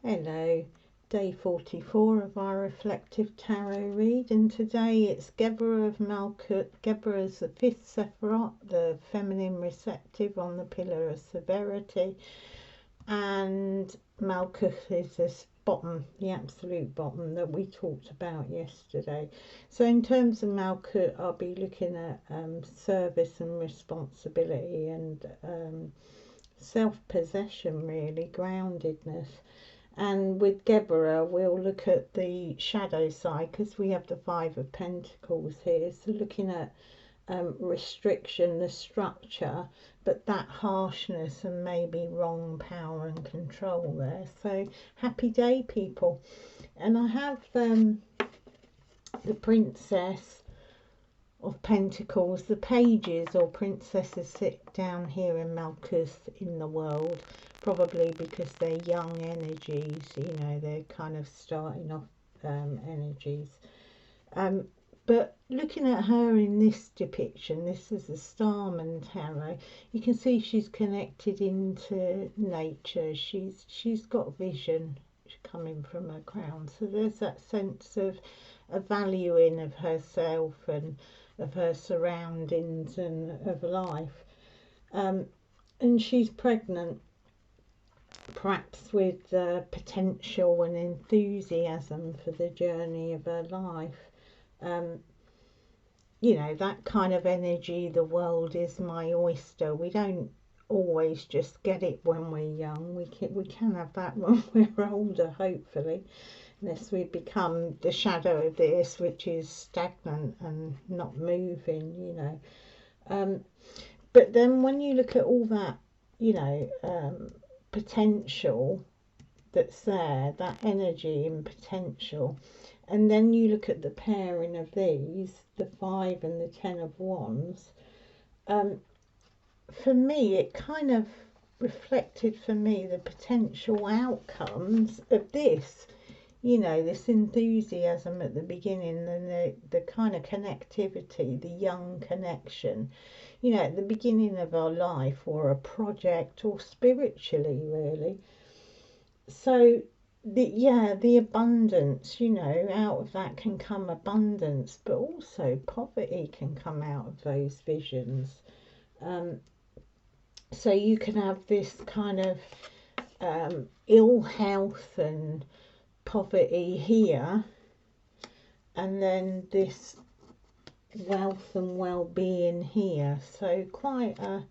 Hello, day 44 of our reflective tarot read, and today it's Gevurah of Malchut. Gevurah is the fifth Sephirot, the feminine receptive on the pillar of severity, and Malchut is this bottom, the absolute bottom that we talked about yesterday. So in terms of Malchut, I'll be looking at service and responsibility and self-possession, really, groundedness. And with Gevurah, we'll look at the shadow side because we have the Five of Pentacles here. So looking at restriction, the structure, but that harshness and maybe wrong power and control there. So happy day, people. And I have the Princess of Pentacles. The pages or princesses sit down here in Malchut in the world, probably because they're young energies, you know, they're kind of starting off energies. But looking at her in this depiction, this is the Starman Tarot, you can see she's connected into nature. She's got vision coming from her crown. So there's that sense of a valuing of herself and of her surroundings and of life. And she's pregnant, perhaps with potential and enthusiasm for the journey of her life. You know, that kind of energy, the world is my oyster. We don't always just get it when we're young. We can have that when we're older, hopefully, unless we become the shadow of this, which is stagnant and not moving, you know. But then when you look at all that, you know, potential that's there, that energy and potential, and then you look at the pairing of these, the 5 and the 10 of Wands, for me it kind of reflected for me the potential outcomes of this, you know, this enthusiasm at the beginning and the kind of connectivity, the young connection, you know, at the beginning of our life or a project or spiritually, really. So the abundance, you know, out of that can come abundance, but also poverty can come out of those visions. So you can have this kind of ill health and poverty here, and then this wealth and well-being here. So quite a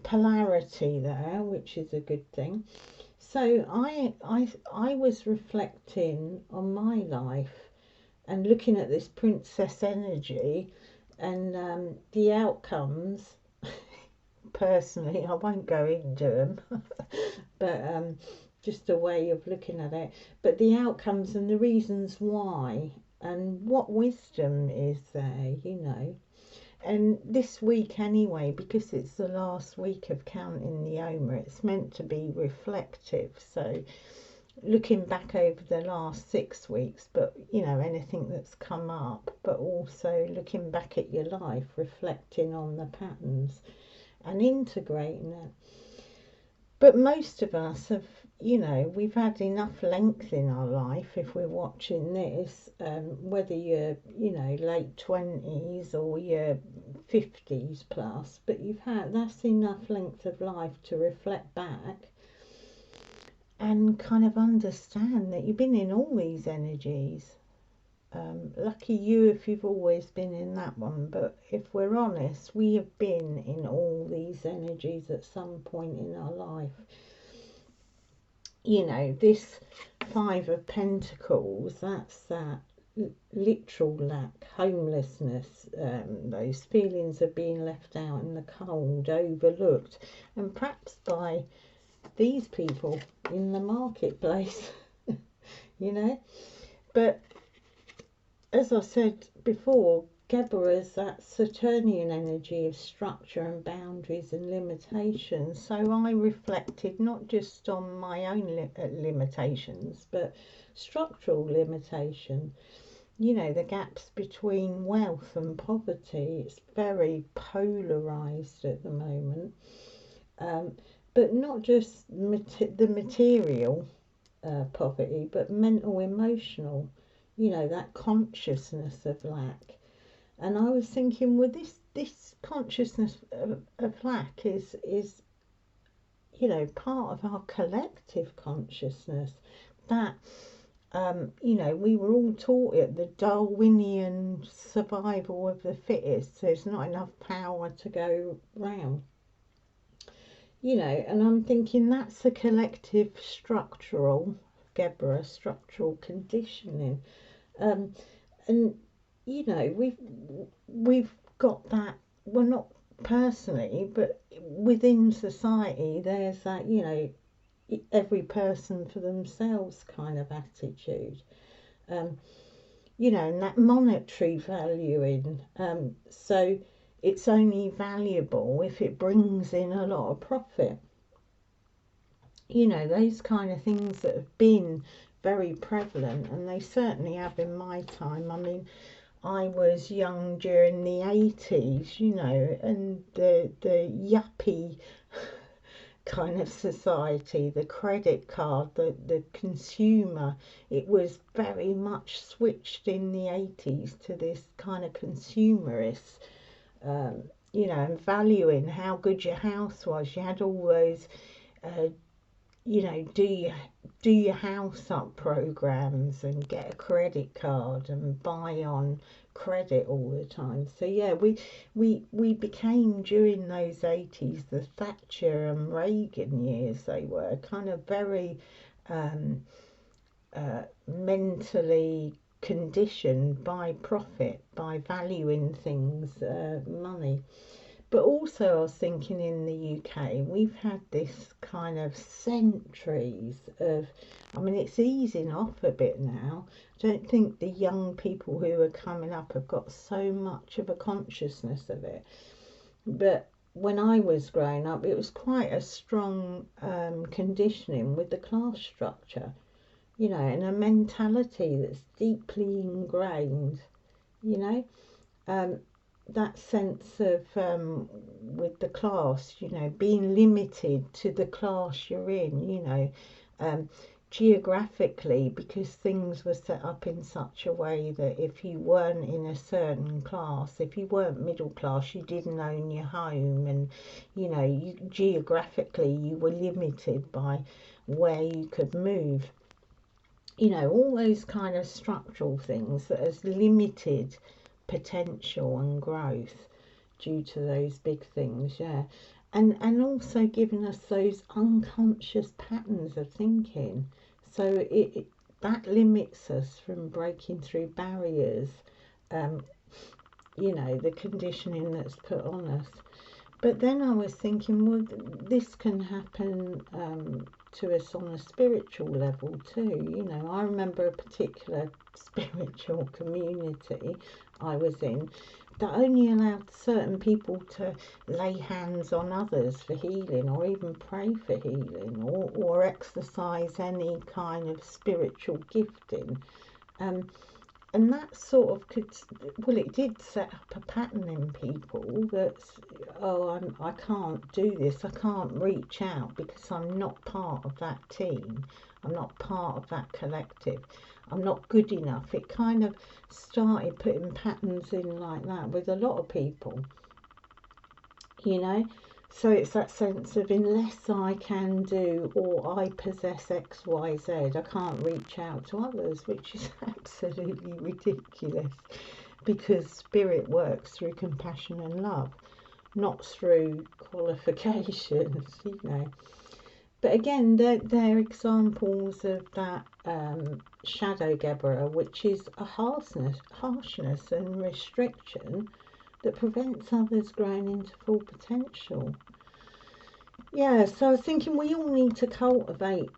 polarity there, which is a good thing. So I was reflecting on my life and looking at this princess energy and the outcomes. Personally, I won't go into them, but just a way of looking at it. But the outcomes and the reasons why and what wisdom is there, you know. And this week anyway, because it's the last week of counting the Omer, it's meant to be reflective. So looking back over the last 6 weeks, but you know, anything that's come up, but also looking back at your life, reflecting on the patterns and integrating it. But most of us have, you know, we've had enough length in our life, if we're watching this, whether you're, you know, late 20s or you're 50s plus, but that's enough length of life to reflect back and kind of understand that you've been in all these energies. Lucky you if you've always been in that one, but if we're honest, we have been in all these energies at some point in our life. You know, this 5 of Pentacles, that's that literal lack, homelessness, those feelings of being left out in the cold, overlooked, and perhaps by these people in the marketplace, you know. But as I said before, Gevurah is that Saturnian energy of structure and boundaries and limitations. So I reflected not just on my own limitations, but structural limitation. You know, the gaps between wealth and poverty. It's very polarized at the moment. but not just the material poverty, but mental, emotional, that consciousness of lack. And I was thinking, well, this consciousness of lack is part of our collective consciousness. That we were all taught it, the Darwinian survival of the fittest. There's not enough power to go round. And I'm thinking that's a collective structural conditioning. And we've got that. Well, not personally, but within society, there's that every person for themselves kind of attitude. And that monetary valuing. So it's only valuable if it brings in a lot of profit. Those kind of things that have been very prevalent, and they certainly have in my time. I mean, I was young during the 80s, and the yuppie kind of society, the credit card, the consumer, it was very much switched in the 80s to this kind of consumerist, and valuing how good your house was. You had all those do your house up programs and get a credit card and buy on credit all the time. So yeah, we became, during those 80s, the Thatcher and Reagan years, they were kind of very mentally conditioned by profit, by valuing things, money. But also I was thinking, in the UK, we've had this kind of centuries of, I mean, it's easing off a bit now. I don't think the young people who are coming up have got so much of a consciousness of it. But when I was growing up, it was quite a strong conditioning with the class structure, and a mentality that's deeply ingrained, that sense of with the class, being limited to the class you're in, geographically, because things were set up in such a way that if you weren't in a certain class, if you weren't middle class, you didn't own your home, and you geographically you were limited by where you could move. All those kind of structural things that has limited potential and growth due to those big things, yeah. And also giving us those unconscious patterns of thinking. So that limits us from breaking through barriers, the conditioning that's put on us. But then I was thinking, well, this can happen to us on a spiritual level too. I remember a particular spiritual community I was in that only allowed certain people to lay hands on others for healing, or even pray for healing, or exercise any kind of spiritual gifting. And that sort of it did set up a pattern in people that's, I can't do this, I can't reach out because I'm not part of that team, I'm not part of that collective, I'm not good enough. It kind of started putting patterns in like that with a lot of people, So it's that sense of, unless I can do, or I possess X, Y, Z, I can't reach out to others, which is absolutely ridiculous, because spirit works through compassion and love, not through qualifications, But again, they're examples of that shadow Gevurah, which is a harshness and restriction that prevents others growing into full potential. Yeah, so I was thinking we all need to cultivate,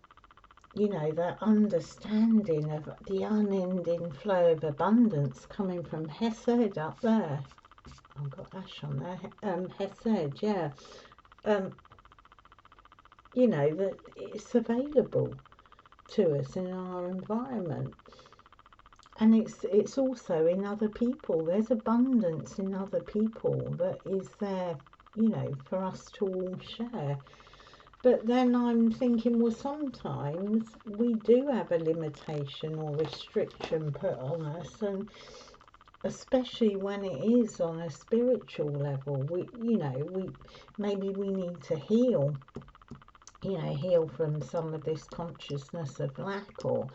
that understanding of the unending flow of abundance coming from Hesed up there. I've got ash on there. Hesed, yeah. That it's available to us in our environment. And it's also in other people. There's abundance in other people that is there, for us to all share. But then I'm thinking, well, sometimes we do have a limitation or restriction put on us, and especially when it is on a spiritual level, maybe we need to heal, heal from some of this consciousness of lack, or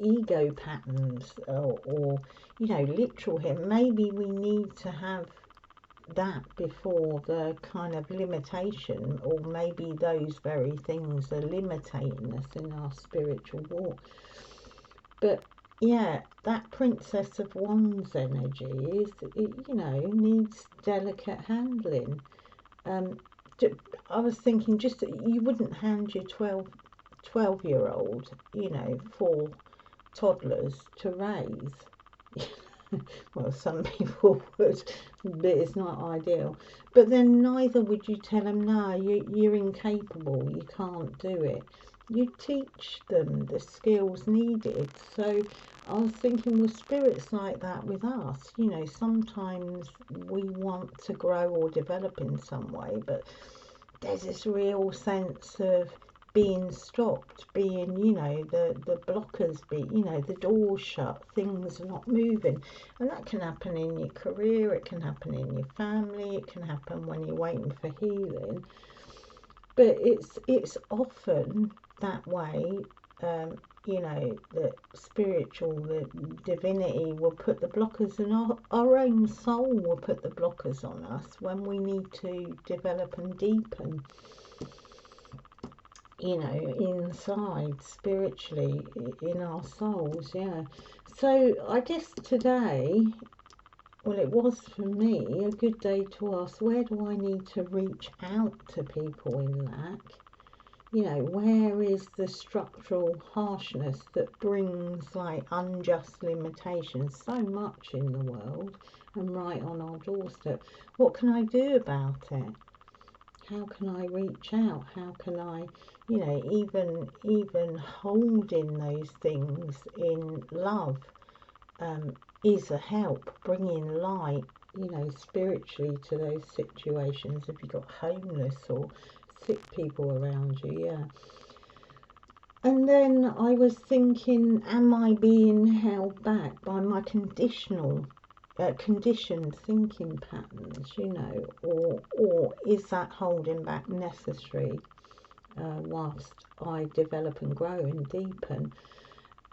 ego patterns, or literal him. Maybe we need to have that before the kind of limitation, or maybe those very things are limiting us in our spiritual walk. But yeah, that Princess of Wands energy needs delicate handling. I was thinking, just you wouldn't hand your 12-year-old, 4 toddlers to raise. Well, some people would, but it's not ideal. But then neither would you tell them, no, you're incapable, you can't do it. You teach them the skills needed. So I was thinking, well, spirits like that with us, sometimes we want to grow or develop in some way, but there's this real sense of being stopped, being, the blockers, the doors shut, things not moving. And that can happen in your career, it can happen in your family, it can happen when you're waiting for healing. But it's often that way, the spiritual, the divinity will put the blockers, and our own soul will put the blockers on us when we need to develop and deepen, inside, spiritually, in our souls, yeah. So I guess today, well, it was for me a good day to ask, where do I need to reach out to people in lack? Where is the structural harshness that brings like unjust limitations so much in the world and right on our doorstep? What can I do about it? How can I reach out? How can I, even holding those things in love is a help, bringing light, spiritually to those situations. If you've got homeless or sick people around you, yeah. And then I was thinking, am I being held back by my conditioned thinking patterns, or is that holding back necessary whilst I develop and grow and deepen?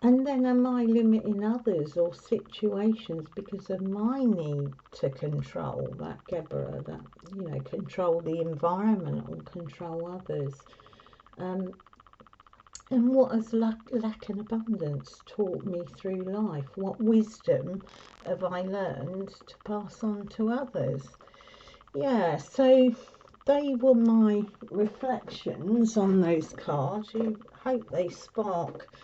And then am I limiting others or situations because of my need to control that Gevurah, that, control the environment or control others? And what has lack and abundance taught me through life? What wisdom have I learned to pass on to others? Yeah, so they were my reflections on those cards. You hope they spark,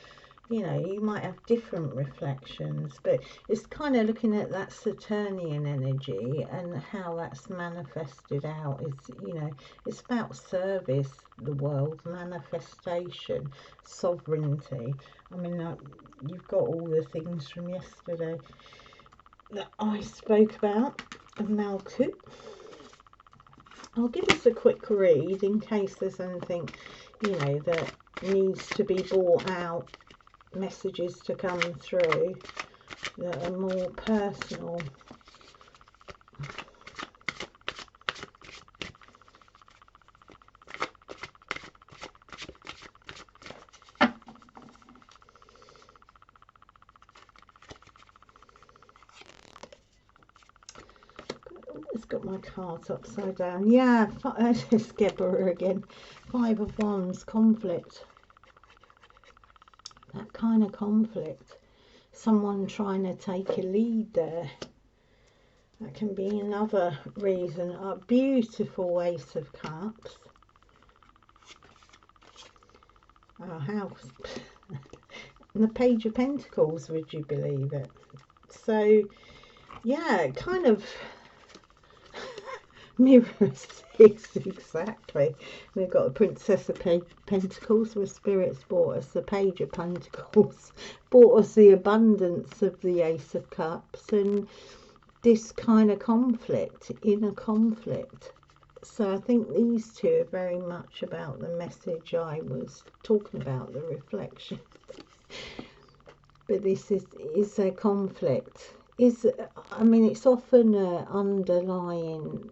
you might have different reflections, but it's kind of looking at that Saturnian energy and how that's manifested out. It's about service, the world, manifestation, sovereignty. I mean, you've got all the things from yesterday that I spoke about of Malchut. I'll give us a quick read in case there's anything, that needs to be brought out, messages to come through that are more personal. It's got my cards upside down. Yeah, it's Gevurah again. 5 of Wands, conflict. That kind of conflict. Someone trying to take a lead there. That can be another reason. A beautiful Ace of Cups. Our house. And the Page of Pentacles, would you believe it? So, yeah, kind of mirrors this exactly. We've got the Princess of Pentacles, where spirits brought us the Page of Pentacles, brought us the abundance of the Ace of Cups, and this kind of conflict, inner conflict. So I think these two are very much about the message I was talking about, the reflection. But this is a conflict. I mean, it's often an underlying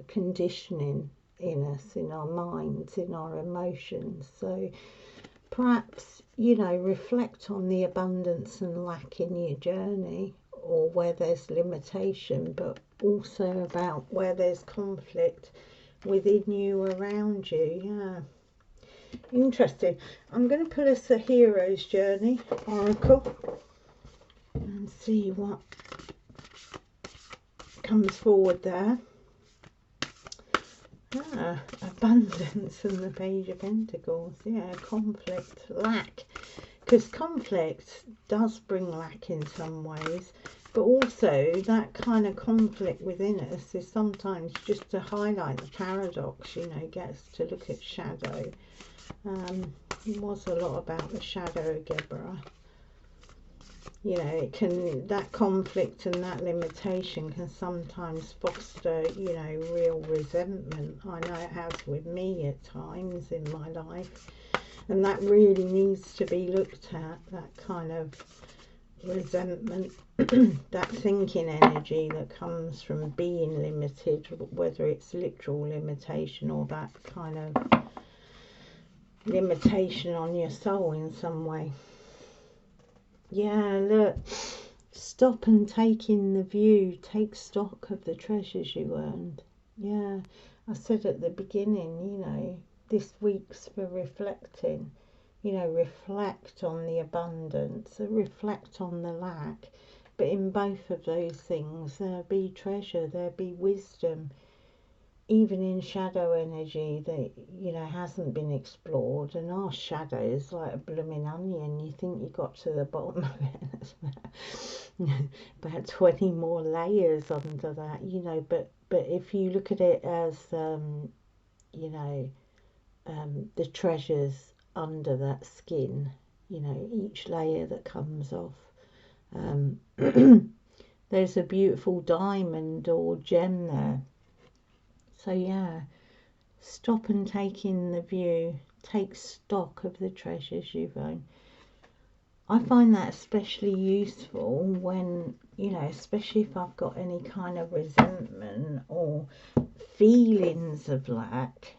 conditioning in us, in our minds, in our emotions. So perhaps, you know, reflect on the abundance and lack in your journey, or where there's limitation, but also about where there's conflict within you, around you. Yeah. Interesting. I'm going to pull us a hero's journey oracle and see what comes forward there. Abundance and the Page of Pentacles. Yeah, conflict, lack. Because conflict does bring lack in some ways, but also that kind of conflict within us is sometimes just to highlight the paradox, you know, get us to look at shadow. It was a lot about the shadow of Gevurah. You know, it can, that conflict and that limitation can sometimes foster, you know, real resentment. I know it has with me at times in my life, and that really needs to be looked at, that kind of resentment, that thinking energy that comes from being limited, whether it's literal limitation or that kind of limitation on your soul in some way. Yeah, look, stop and take in the view, take stock of the treasures you earned. Yeah, I said at the beginning, you know, this week's for reflecting. You know, reflect on the abundance, reflect on the lack. But in both of those things, there'll be treasure, there'll be wisdom. Even in shadow energy that, you know, hasn't been explored, and our shadow is like a blooming onion. You think you got to the bottom of it. About 20 more layers under that, you know, but if you look at it as you know, the treasures under that skin, you know, each layer that comes off, there's a beautiful diamond or gem there. So yeah, stop and take in the view, take stock of the treasures you've owned. I find that especially useful when, you know, especially if I've got any kind of resentment or feelings of lack.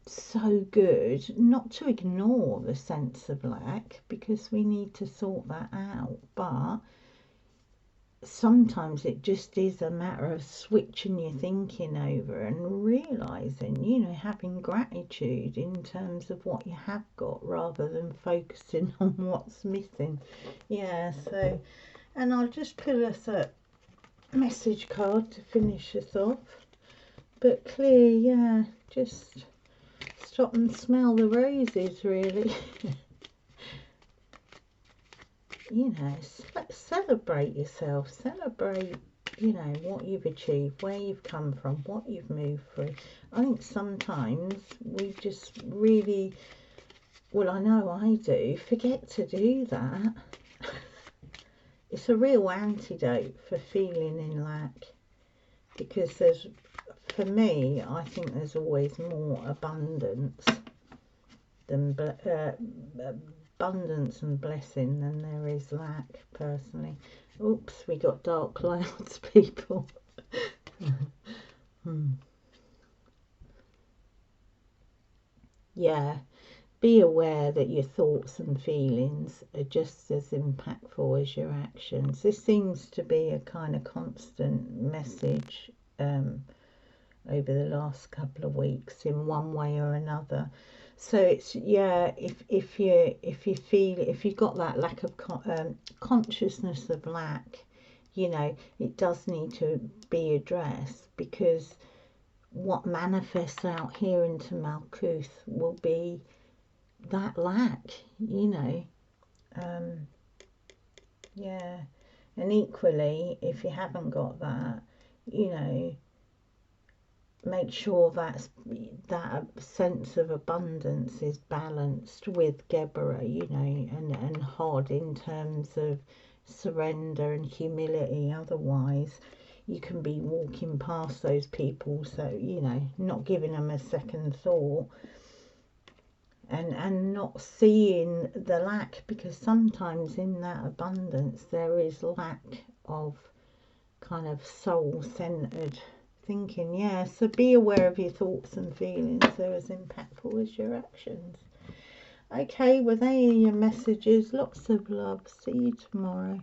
So good not to ignore the sense of lack, because we need to sort that out, but sometimes it just is a matter of switching your thinking over and realizing, you know, having gratitude in terms of what you have got rather than focusing on what's missing. Yeah, so, and I'll just pull us a message card to finish us off. But clear, yeah, just stop and smell the roses, really. You know, celebrate yourself, celebrate, you know, what you've achieved, where you've come from, what you've moved through. I think sometimes we just really, well, I know I do, forget to do that. It's a real antidote for feeling in lack, because there's, for me, I think there's always more abundance than abundance and blessing than there is lack, personally. Oops, we got dark clouds, people. Yeah, be aware that your thoughts and feelings are just as impactful as your actions. This seems to be a kind of constant message over the last couple of weeks in one way or another. So it's, yeah, if you've got that lack of consciousness of lack, you know, it does need to be addressed, because what manifests out here into Malchut will be that lack, you know. Yeah, and equally, if you haven't got that, you know, make sure that sense of abundance is balanced with Gevurah, you know, and hard in terms of surrender and humility. Otherwise, you can be walking past those people, so you know, not giving them a second thought, and not seeing the lack, because sometimes in that abundance there is lack of kind of soul-centered thinking. Yeah, so be aware of your thoughts and feelings. They're as impactful as your actions. Okay, well, they are your messages. Lots of love. See you tomorrow.